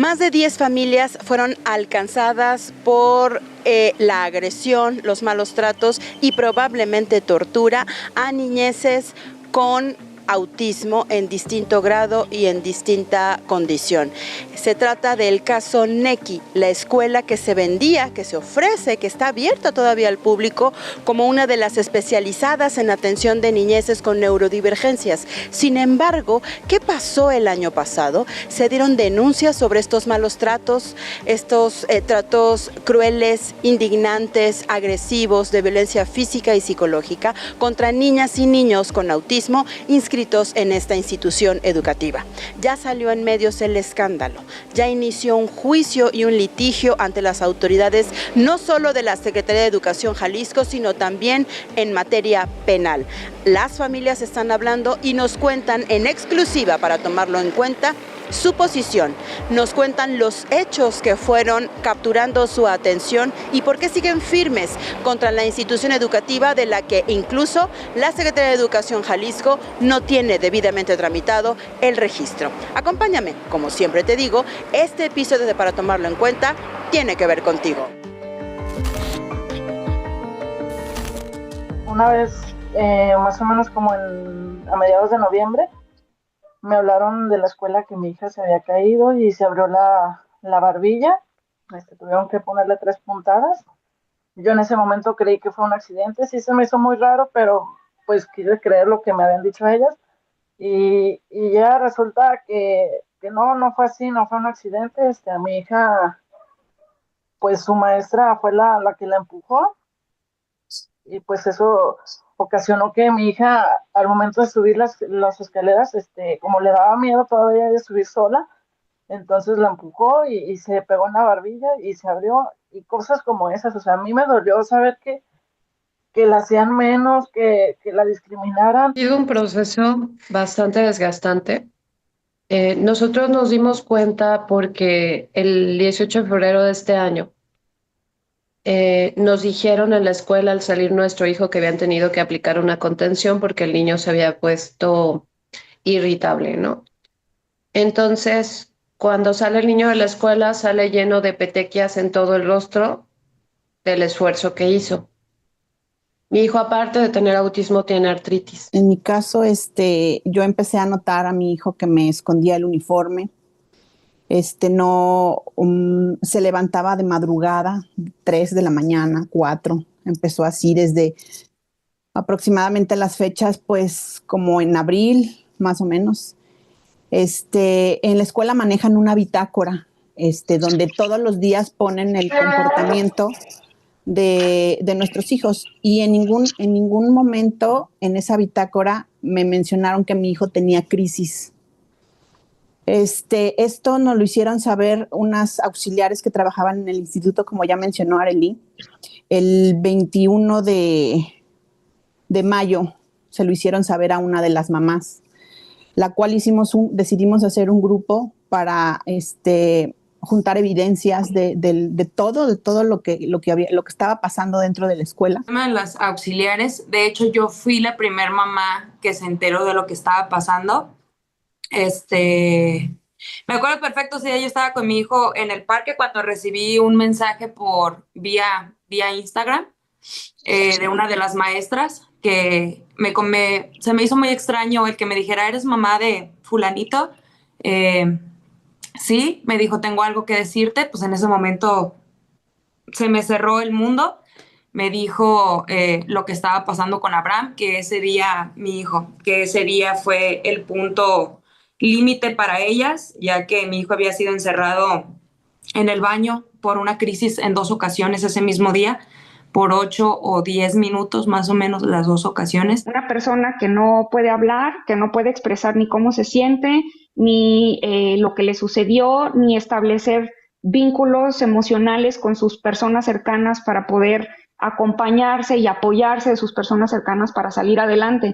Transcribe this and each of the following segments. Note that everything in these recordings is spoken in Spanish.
Más de 10 familias fueron alcanzadas por la agresión, los malos tratos y probablemente tortura a niñeces con autismo en distinto grado y en distinta condición. Se trata del caso Neki, la escuela que se vendía, que se ofrece, que está abierta todavía al público como una de las especializadas en atención de niñeces con neurodivergencias. Sin embargo, ¿qué pasó el año pasado? Se dieron denuncias sobre estos malos tratos, estos tratos crueles, indignantes, agresivos, de violencia física y psicológica contra niñas y niños con autismo inscritos en esta institución educativa. Ya salió en medios el escándalo, ya inició un juicio y un litigio ante las autoridades, no solo de la Secretaría de Educación Jalisco, sino también en materia penal. Las familias están hablando y nos cuentan en exclusiva, para tomarlo en cuenta, su posición. Nos cuentan los hechos que fueron capturando su atención y por qué siguen firmes contra la institución educativa de la que incluso la Secretaría de Educación Jalisco no tiene debidamente tramitado el registro. Acompáñame, como siempre te digo, este episodio de Para Tomarlo en Cuenta tiene que ver contigo. Una vez, más o menos como a mediados de noviembre, me hablaron de la escuela que mi hija se había caído y se abrió la barbilla. Tuvieron que ponerle 3 puntadas. Yo en ese momento creí que fue un accidente. Sí, se me hizo muy raro, pero pues quise creer lo que me habían dicho ellas. Y ya resulta que no fue así, no fue un accidente. A mi hija, pues su maestra fue la que la empujó. Y pues eso ocasionó que mi hija, al momento de subir las escaleras, como le daba miedo todavía de subir sola, entonces la empujó y se pegó en la barbilla y se abrió, y cosas como esas. O sea, a mí me dolió saber que la hacían menos, que la discriminaran. Ha sido un proceso bastante desgastante. Nosotros nos dimos cuenta porque el 18 de febrero de este año nos dijeron en la escuela al salir nuestro hijo que habían tenido que aplicar una contención porque el niño se había puesto irritable, ¿no? Entonces, cuando sale el niño de la escuela, sale lleno de petequias en todo el rostro del esfuerzo que hizo. Mi hijo, aparte de tener autismo, tiene artritis. En mi caso, yo empecé a notar a mi hijo que me escondía el uniforme. Se levantaba de madrugada, 3 de la mañana, 4. Empezó así desde aproximadamente las fechas, pues como en abril, más o menos. En la escuela manejan una bitácora, donde todos los días ponen el comportamiento de nuestros hijos, y en ningún momento en esa bitácora me mencionaron que mi hijo tenía crisis. Esto nos lo hicieron saber unas auxiliares que trabajaban en el instituto, como ya mencionó Arely. El 21 de mayo se lo hicieron saber a una de las mamás, la cual decidimos hacer un grupo para juntar evidencias de todo lo que estaba pasando dentro de la escuela. Las auxiliares, de hecho yo fui la primer mamá que se enteró de lo que estaba pasando. Me acuerdo perfecto, sí, yo estaba con mi hijo en el parque cuando recibí un mensaje por vía Instagram de una de las maestras que se me hizo muy extraño el que me dijera, ¿eres mamá de fulanito? Sí, me dijo, tengo algo que decirte. Pues en ese momento se me cerró el mundo. Me dijo lo que estaba pasando con Abraham, que ese día mi hijo, que ese día fue el punto límite para ellas, ya que mi hijo había sido encerrado en el baño por una crisis en 2 ocasiones ese mismo día, por 8 o 10 minutos, más o menos las 2 ocasiones. Una persona que no puede hablar, que no puede expresar ni cómo se siente, ni lo que le sucedió, ni establecer vínculos emocionales con sus personas cercanas para poder acompañarse y apoyarse de sus personas cercanas para salir adelante.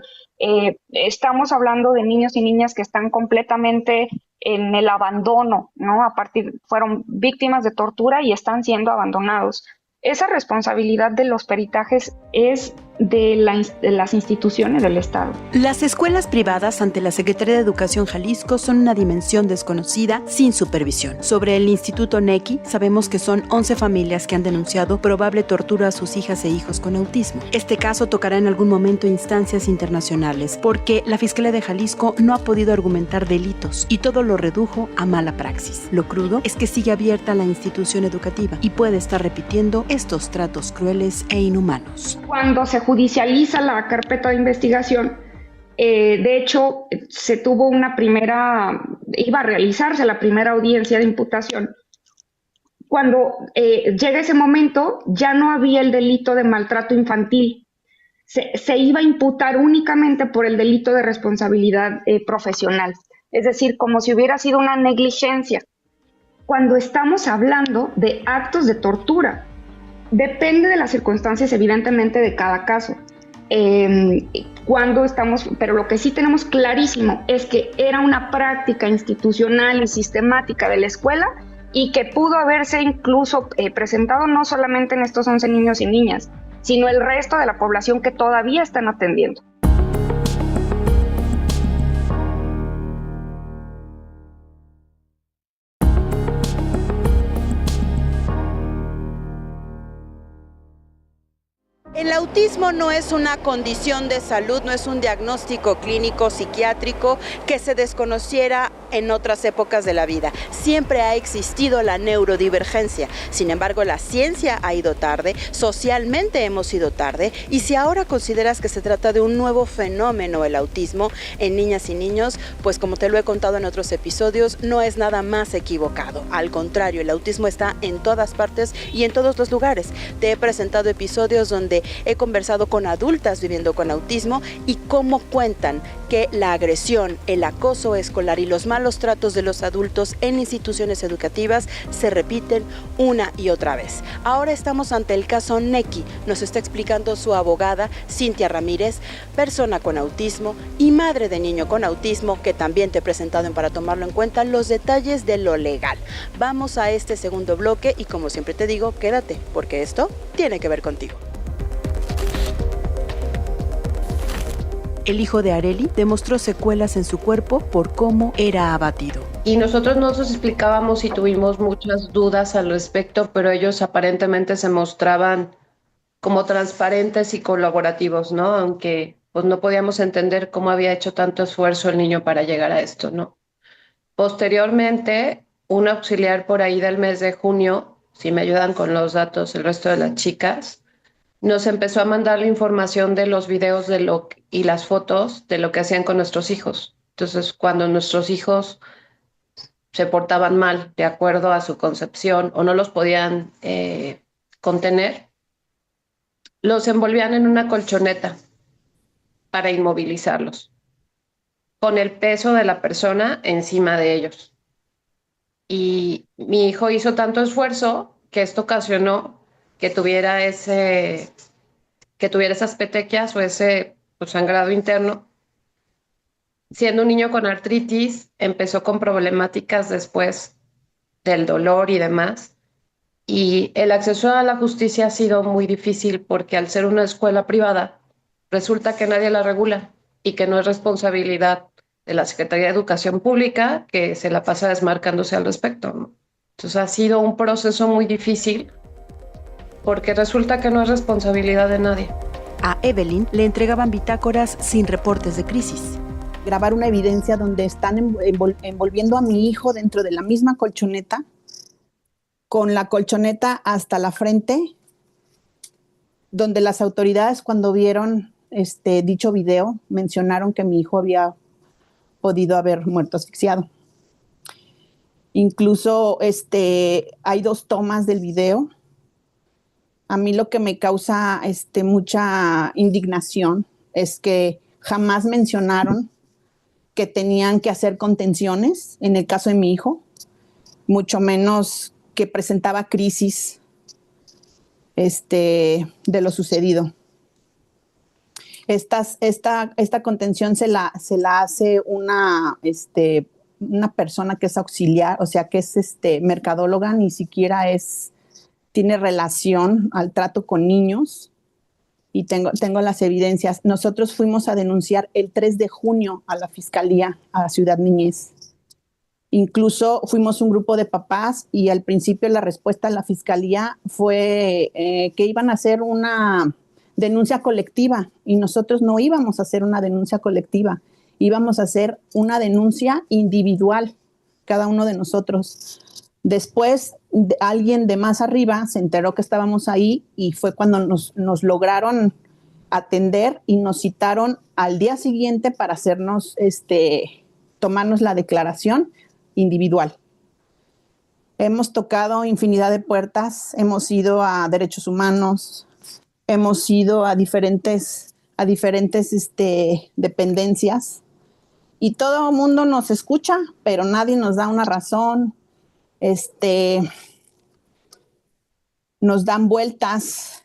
Estamos hablando de niños y niñas que están completamente en el abandono, ¿no? Fueron víctimas de tortura y están siendo abandonados. Esa responsabilidad de los peritajes es de las instituciones del Estado. Las escuelas privadas ante la Secretaría de Educación Jalisco son una dimensión desconocida sin supervisión. Sobre el Instituto NECI, sabemos que son 11 familias que han denunciado probable tortura a sus hijas e hijos con autismo. Este caso tocará en algún momento instancias internacionales, porque la Fiscalía de Jalisco no ha podido argumentar delitos y todo lo redujo a mala praxis. Lo crudo es que sigue abierta la institución educativa y puede estar repitiendo estos tratos crueles e inhumanos. Cuando se judicializa la carpeta de investigación, de hecho, iba a realizarse la primera audiencia de imputación. Cuando llega ese momento, ya no había el delito de maltrato infantil. Se iba a imputar únicamente por el delito de responsabilidad profesional, es decir, como si hubiera sido una negligencia. Cuando estamos hablando de actos de tortura, depende de las circunstancias, evidentemente, de cada caso. Pero lo que sí tenemos clarísimo es que era una práctica institucional y sistemática de la escuela y que pudo haberse incluso presentado no solamente en estos 11 niños y niñas, sino el resto de la población que todavía están atendiendo. El autismo no es una condición de salud, no es un diagnóstico clínico psiquiátrico que se desconociera en otras épocas de la vida. Siempre ha existido la neurodivergencia. Sin embargo, la ciencia ha ido tarde, socialmente hemos ido tarde, y si ahora consideras que se trata de un nuevo fenómeno el autismo en niñas y niños, pues como te lo he contado en otros episodios, no es nada más equivocado. Al contrario, el autismo está en todas partes y en todos los lugares. Te he presentado episodios donde he conversado con adultas viviendo con autismo y cómo cuentan que la agresión, el acoso escolar y los malos tratos de los adultos en instituciones educativas se repiten una y otra vez. Ahora estamos ante el caso NECI. Nos está explicando su abogada, Cintia Ramírez, persona con autismo y madre de niño con autismo, que también te he presentado en Para Tomarlo en Cuenta, los detalles de lo legal. Vamos a este segundo bloque y, como siempre te digo, quédate, porque esto tiene que ver contigo. El hijo de Arely demostró secuelas en su cuerpo por cómo era abatido. Y nosotros nos explicábamos y tuvimos muchas dudas al respecto, pero ellos aparentemente se mostraban como transparentes y colaborativos, ¿no? Aunque pues no podíamos entender cómo había hecho tanto esfuerzo el niño para llegar a esto, ¿no? Posteriormente, un auxiliar por ahí del mes de junio, si me ayudan con los datos el resto de las chicas, nos empezó a mandar la información de los videos y las fotos de lo que hacían con nuestros hijos. Entonces, cuando nuestros hijos se portaban mal de acuerdo a su concepción o no los podían contener, los envolvían en una colchoneta para inmovilizarlos, con el peso de la persona encima de ellos. Y mi hijo hizo tanto esfuerzo que esto ocasionó que tuviera esas petequias o ese sangrado interno. Siendo un niño con artritis, empezó con problemáticas después del dolor y demás. Y el acceso a la justicia ha sido muy difícil porque al ser una escuela privada, resulta que nadie la regula y que no es responsabilidad de la Secretaría de Educación Pública, que se la pasa desmarcándose al respecto, ¿no? Entonces ha sido un proceso muy difícil porque resulta que no es responsabilidad de nadie. A Evelyn le entregaban bitácoras sin reportes de crisis. Grabar una evidencia donde están envolviendo a mi hijo dentro de la misma colchoneta, con la colchoneta hasta la frente, donde las autoridades, cuando vieron dicho video, mencionaron que mi hijo había podido haber muerto asfixiado. Incluso hay 2 tomas del video. A mí lo que me causa mucha indignación es que jamás mencionaron que tenían que hacer contenciones en el caso de mi hijo, mucho menos que presentaba crisis de lo sucedido. Esta contención se la hace una persona que es auxiliar, o sea, que es mercadóloga, ni siquiera tiene relación al trato con niños. y tengo las evidencias. Nosotros fuimos a denunciar el 3 de junio a la Fiscalía, a Ciudad Niñez. Incluso fuimos un grupo de papás y al principio la respuesta de la Fiscalía fue que iban a hacer una denuncia colectiva y nosotros no íbamos a hacer una denuncia colectiva, íbamos a hacer una denuncia individual, cada uno de nosotros. Después alguien de más arriba se enteró que estábamos ahí y fue cuando nos lograron atender y nos citaron al día siguiente para hacernos, tomarnos la declaración individual. Hemos tocado infinidad de puertas, hemos ido a derechos humanos, hemos ido a diferentes dependencias y todo el mundo nos escucha, pero nadie nos da una razón. Nos dan vueltas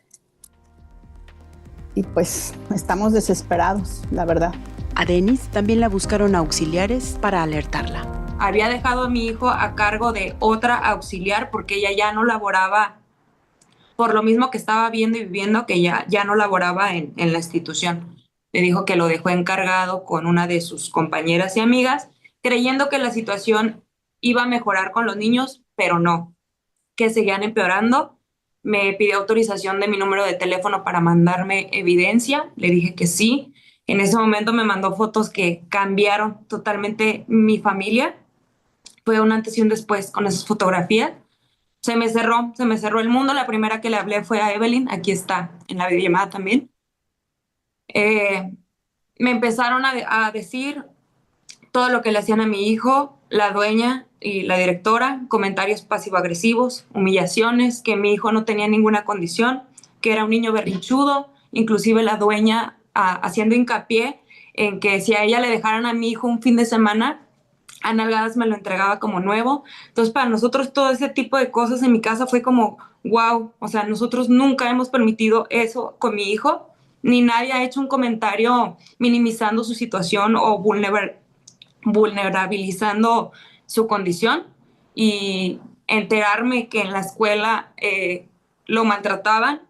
y pues estamos desesperados, la verdad. A Denis también la buscaron auxiliares para alertarla. Había dejado a mi hijo a cargo de otra auxiliar porque ella ya no laboraba, por lo mismo que estaba viendo y viviendo, que ya no laboraba en la institución. Le dijo que lo dejó encargado con una de sus compañeras y amigas, creyendo que la situación iba a mejorar con los niños, pero no, que seguían empeorando. Me pidió autorización de mi número de teléfono para mandarme evidencia. Le dije que sí. En ese momento me mandó fotos que cambiaron totalmente mi familia. Fue un antes y un después con esas fotografías. Se me cerró el mundo. La primera que le hablé fue a Evelyn. Aquí está en la videollamada también. Me empezaron a decir todo lo que le hacían a mi hijo, la dueña y la directora, comentarios pasivo-agresivos, humillaciones, que mi hijo no tenía ninguna condición, que era un niño berrinchudo, inclusive la dueña haciendo hincapié en que si a ella le dejaran a mi hijo un fin de semana, a nalgadas me lo entregaba como nuevo. Entonces, para nosotros todo ese tipo de cosas en mi casa fue como, wow, o sea, nosotros nunca hemos permitido eso con mi hijo, ni nadie ha hecho un comentario minimizando su situación o vulnerabilizando su condición. Y enterarme que en la escuela lo maltrataban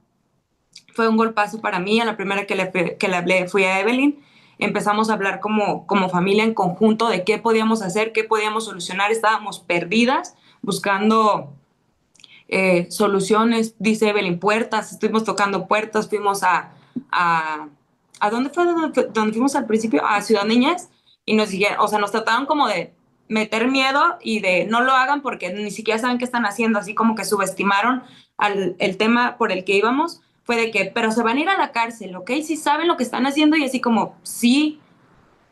fue un golpazo para mí. A la primera que le hablé fui a Evelyn. Empezamos a hablar como familia en conjunto de qué podíamos hacer, qué podíamos solucionar. Estábamos perdidas buscando soluciones, dice Evelyn, puertas. Estuvimos tocando puertas, fuimos a ¿dónde fue donde fuimos al principio? A Ciudad Niñez, y nos dijeron, o sea, nos trataron como de meter miedo y de no lo hagan porque ni siquiera saben qué están haciendo, así como que subestimaron el tema por el que íbamos. Fue de que, pero se van a ir a la cárcel, ¿ok? Sí saben lo que están haciendo, y así como, sí,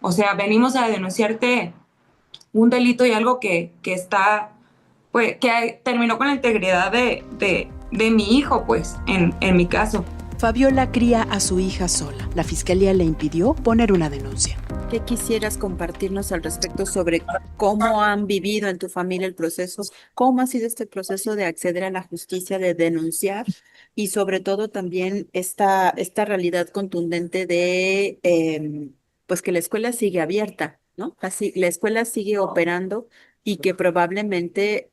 o sea, venimos a denunciarte un delito y algo que está, pues, que terminó con la integridad de mi hijo, pues, en mi caso. Fabiola cría a su hija sola. La fiscalía le impidió poner una denuncia. ¿Qué quisieras compartirnos al respecto sobre cómo han vivido en tu familia el proceso? ¿Cómo ha sido este proceso de acceder a la justicia, de denunciar? Y sobre todo también esta realidad contundente de pues que la escuela sigue abierta, ¿no? Así, la escuela sigue operando y que probablemente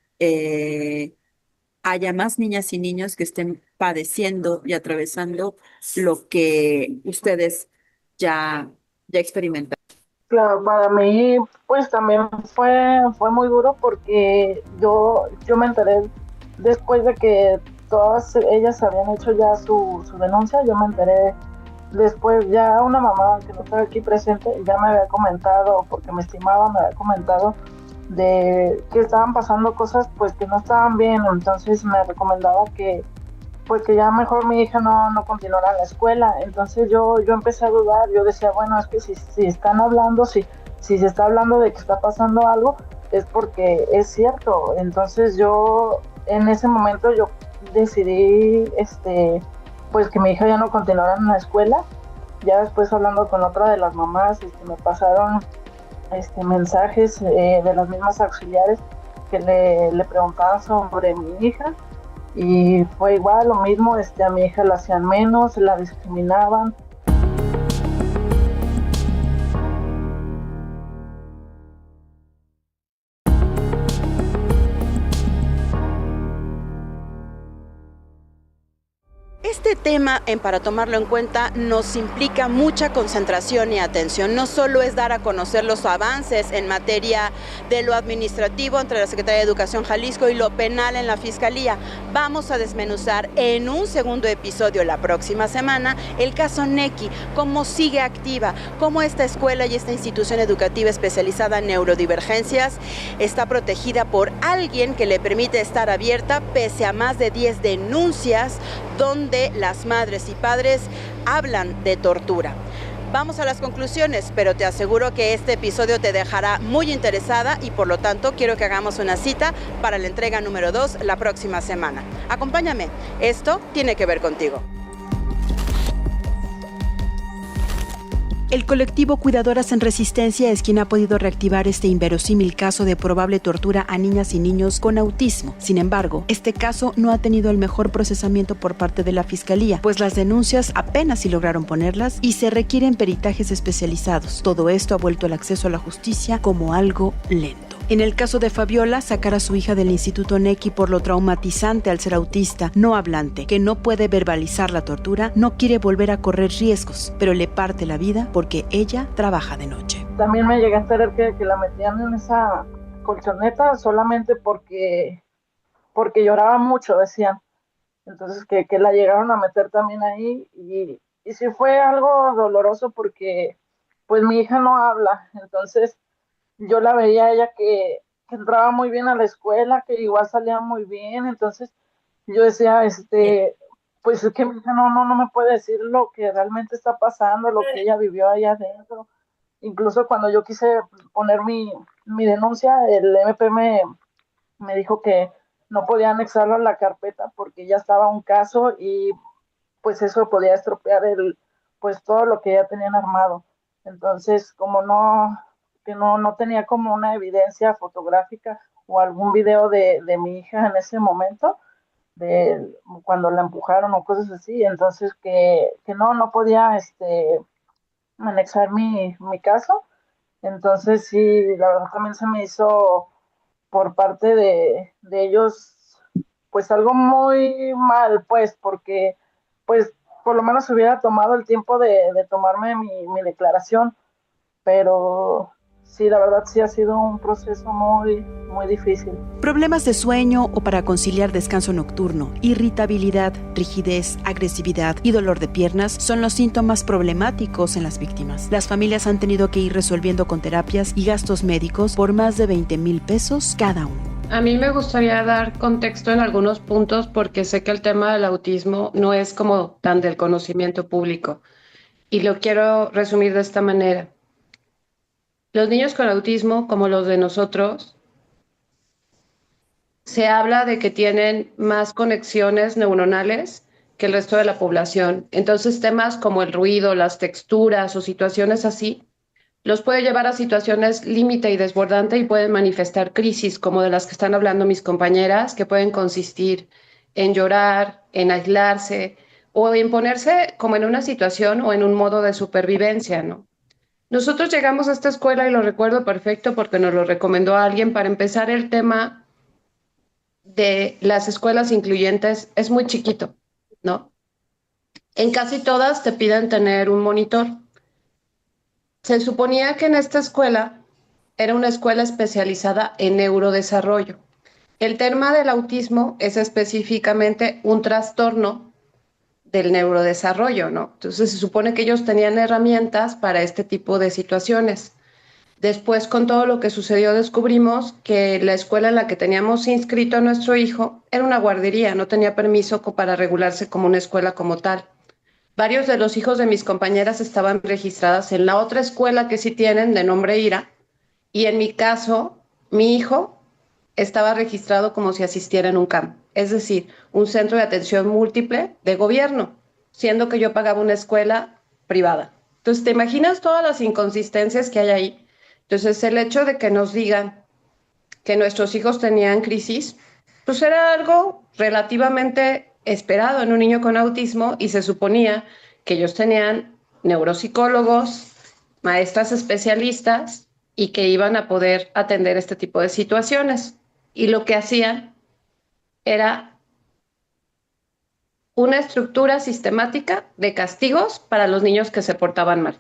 haya más niñas y niños que estén padeciendo y atravesando lo que ustedes ya experimentaron. Claro, para mí pues también fue muy duro porque yo me enteré después de que todas ellas habían hecho ya su denuncia. Yo me enteré después, ya una mamá que no estaba aquí presente ya me había comentado, porque me estimaba, me había comentado de que estaban pasando cosas pues que no estaban bien. Entonces me recomendaba que pues que ya mejor mi hija no continuara en la escuela. Entonces yo empecé a dudar. Yo decía, bueno, es que si están hablando, si se está hablando de que está pasando algo, es porque es cierto. Entonces yo en ese momento yo decidí pues que mi hija ya no continuara en la escuela. Ya después, hablando con otra de las mamás, me pasaron mensajes de las mismas auxiliares que le preguntaban sobre mi hija. Y fue igual, lo mismo, a mi hija la hacían menos, la discriminaban. Este tema, para tomarlo en cuenta, nos implica mucha concentración y atención. No solo es dar a conocer los avances en materia de lo administrativo entre la Secretaría de Educación Jalisco y lo penal en la Fiscalía. Vamos a desmenuzar en un segundo episodio la próxima semana el caso Neki, cómo sigue activa, cómo esta escuela y esta institución educativa especializada en neurodivergencias está protegida por alguien que le permite estar abierta pese a más de 10 denuncias donde las madres y padres hablan de tortura. Vamos a las conclusiones, pero te aseguro que este episodio te dejará muy interesada y por lo tanto quiero que hagamos una cita para la entrega número 2 la próxima semana. Acompáñame, esto tiene que ver contigo. El colectivo Cuidadoras en Resistencia es quien ha podido reactivar este inverosímil caso de probable tortura a niñas y niños con autismo. Sin embargo, este caso no ha tenido el mejor procesamiento por parte de la Fiscalía, pues las denuncias apenas si lograron ponerlas y se requieren peritajes especializados. Todo esto ha vuelto el acceso a la justicia como algo lento. En el caso de Fabiola, sacar a su hija del Instituto Neki por lo traumatizante al ser autista, no hablante, que no puede verbalizar la tortura, no quiere volver a correr riesgos, pero le parte la vida porque ella trabaja de noche. También me llegué a enterar que la metían en esa colchoneta solamente porque lloraba mucho, decían. Entonces que la llegaron a meter también ahí y sí fue algo doloroso porque pues mi hija no habla, entonces yo la veía a ella que entraba muy bien a la escuela, que igual salía muy bien, entonces yo decía, pues es que mi hija no me puede decir lo que realmente está pasando, lo que ella vivió allá adentro. Incluso cuando yo quise poner mi denuncia, el MP me dijo que no podía anexarlo a la carpeta porque ya estaba un caso y pues eso podía estropear pues todo lo que ya tenían armado. Entonces, como no tenía como una evidencia fotográfica o algún video de mi hija en ese momento, de cuando la empujaron o cosas así, entonces que no podía anexar mi caso. Entonces sí, la verdad también se me hizo por parte de ellos pues algo muy mal, pues porque pues por lo menos hubiera tomado el tiempo de tomarme mi declaración, pero sí, la verdad sí ha sido un proceso muy, muy difícil. Problemas de sueño o para conciliar descanso nocturno, irritabilidad, rigidez, agresividad y dolor de piernas son los síntomas problemáticos en las víctimas. Las familias han tenido que ir resolviendo con terapias y gastos médicos por más de 20,000 pesos cada uno. A mí me gustaría dar contexto en algunos puntos porque sé que el tema del autismo no es como tan del conocimiento público y lo quiero resumir de esta manera. Los niños con autismo, como los de nosotros, se habla de que tienen más conexiones neuronales que el resto de la población. Entonces, temas como el ruido, las texturas o situaciones así, los puede llevar a situaciones límite y desbordante y pueden manifestar crisis, como de las que están hablando mis compañeras, que pueden consistir en llorar, en aislarse o en ponerse como en una situación o en un modo de supervivencia, ¿no? Nosotros llegamos a esta escuela y lo recuerdo perfecto porque nos lo recomendó alguien. Para empezar, el tema de las escuelas incluyentes es muy chiquito, ¿no? En casi todas te piden tener un monitor. Se suponía que en esta escuela era una escuela especializada en neurodesarrollo. El tema del autismo es específicamente un trastorno del neurodesarrollo, ¿no? Entonces se supone que ellos tenían herramientas para este tipo de situaciones. Después, con todo lo que sucedió, descubrimos que la escuela en la que teníamos inscrito a nuestro hijo era una guardería, no tenía permiso para regularse como una escuela como tal. Varios de los hijos de mis compañeras estaban registradas en la otra escuela que sí tienen, de nombre Ira, y en mi caso, mi hijo estaba registrado como si asistiera en un CAM, es decir, un centro de atención múltiple de gobierno, siendo que yo pagaba una escuela privada. Entonces, ¿te imaginas todas las inconsistencias que hay ahí? Entonces, el hecho de que nos digan que nuestros hijos tenían crisis, pues era algo relativamente esperado en un niño con autismo y se suponía que ellos tenían neuropsicólogos, maestras especialistas y que iban a poder atender este tipo de situaciones. Y lo que hacían era una estructura sistemática de castigos para los niños que se portaban mal.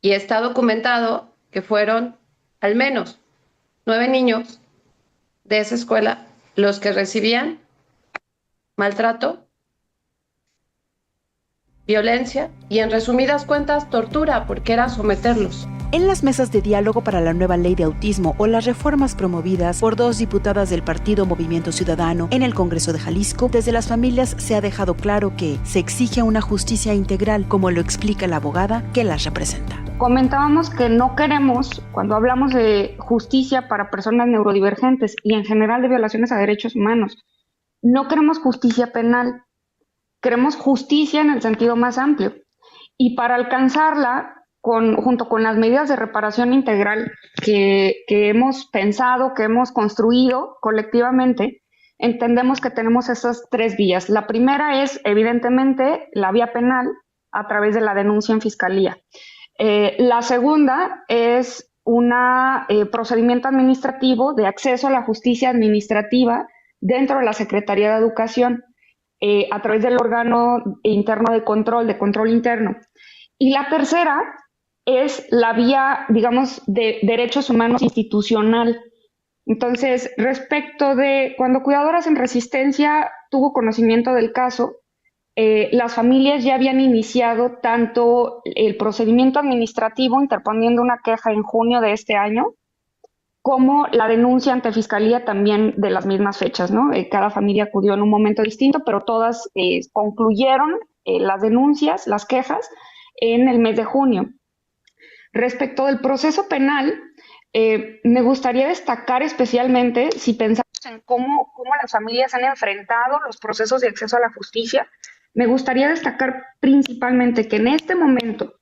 Y está documentado que fueron al menos 9 niños de esa escuela los que recibían maltrato, violencia y, en resumidas cuentas, tortura, porque era someterlos. En las mesas de diálogo para la nueva ley de autismo o las reformas promovidas por 2 diputadas del partido Movimiento Ciudadano en el Congreso de Jalisco, desde las familias se ha dejado claro que se exige una justicia integral, como lo explica la abogada que las representa. Comentábamos que no queremos, cuando hablamos de justicia para personas neurodivergentes y en general de violaciones a derechos humanos, no queremos justicia penal, queremos justicia en el sentido más amplio. Y para alcanzarla, junto con las medidas de reparación integral que hemos pensado, que hemos construido colectivamente, entendemos que tenemos esas 3 vías. La primera es, evidentemente, la vía penal a través de la denuncia en fiscalía. La segunda es un procedimiento administrativo de acceso a la justicia administrativa dentro de la Secretaría de Educación, a través del órgano interno de control interno. Y la tercera es la vía, digamos, de derechos humanos institucional. Entonces, respecto de cuando Cuidadoras en Resistencia tuvo conocimiento del caso, las familias ya habían iniciado tanto el procedimiento administrativo, interponiendo una queja en junio de este año, como la denuncia ante Fiscalía también de las mismas fechas, ¿no? Cada familia acudió en un momento distinto, pero todas concluyeron las denuncias, las quejas, en el mes de junio. Respecto del proceso penal, me gustaría destacar especialmente, si pensamos en cómo las familias han enfrentado los procesos de acceso a la justicia, me gustaría destacar principalmente que en este momento,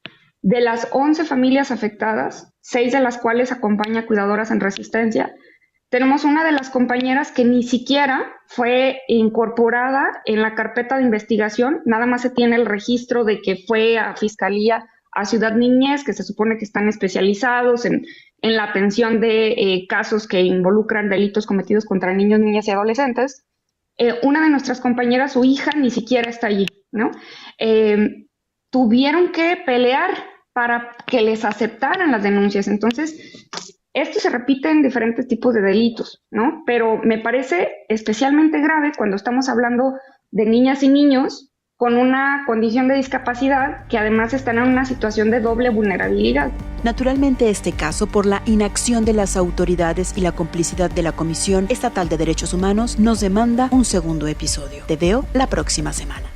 de las 11 familias afectadas, 6 de las cuales acompaña Cuidadoras en Resistencia, tenemos una de las compañeras que ni siquiera fue incorporada en la carpeta de investigación, nada más se tiene el registro de que fue a Fiscalía, a Ciudad Niñez, que se supone que están especializados en la atención de casos que involucran delitos cometidos contra niños, niñas y adolescentes. Una de nuestras compañeras, su hija, ni siquiera está allí, ¿no? Tuvieron que pelear para que les aceptaran las denuncias. Entonces, esto se repite en diferentes tipos de delitos, ¿no? Pero me parece especialmente grave cuando estamos hablando de niñas y niños con una condición de discapacidad que además están en una situación de doble vulnerabilidad. Naturalmente, este caso, por la inacción de las autoridades y la complicidad de la Comisión Estatal de Derechos Humanos, nos demanda un segundo episodio. Te veo la próxima semana.